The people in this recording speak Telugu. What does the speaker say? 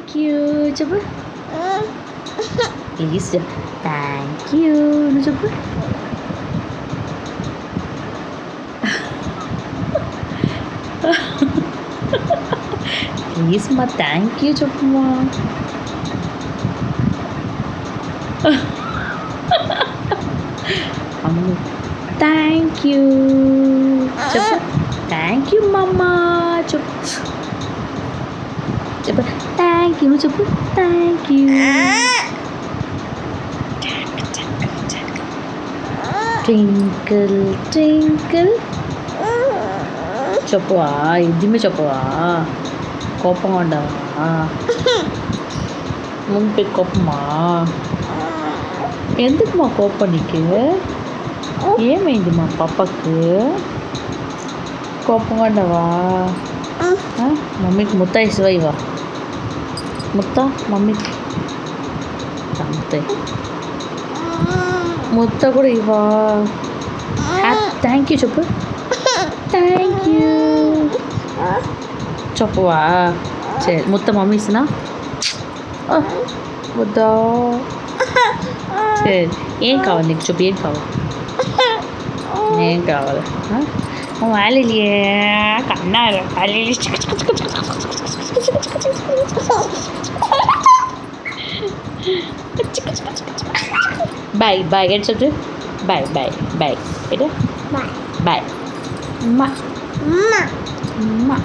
థ్యాంక్ యూ చెప్పు. ప్లీజ్ థ్యాంక్ యూ నువ్వు చెప్పు. ప్లీజ్ మా థ్యాంక్ యూ చెప్పుమా. అమ్మ థ్యాంక్ యూ చెప్పు. థ్యాంక్ యూ మమ్మా చెప్పు. చెప్పు థ్యాంక్ యూ నువ్వు చెప్పు. Thank you. ట్వింకిల్ ట్వింకిల్ చెప్పవా. ఇది చెప్పవా. కోపంగా ఉండవా. ముందు కోపమా. ఎందుకు మా కోపం నీకు. ఏమైంది మా పాపకు. కోపంగా ఉండవా. మమ్మీకి ముత్త ఇసువా ఇవా. ముత్త మమ్మీకి ముత్త కూడా ఇవా. థ్యాంక్ యూ చెప్పు. థ్యాంక్ యూ చెప్పవా. సరే ముత్త మమ్మీ ఇస్తున్నా. వద్దా. సరే ఏం కావాలి నీకు చెప్పు. ఏం కావాలి. ఏం కావాలి. వాళ్ళు కన్నారు. బాయ్ బాయ్ ఎట్ చెప్పు. బాయ్ బాయ్ బాయ్ ఎటు. బాయ్ అమ్మా అమ్మా అమ్మా.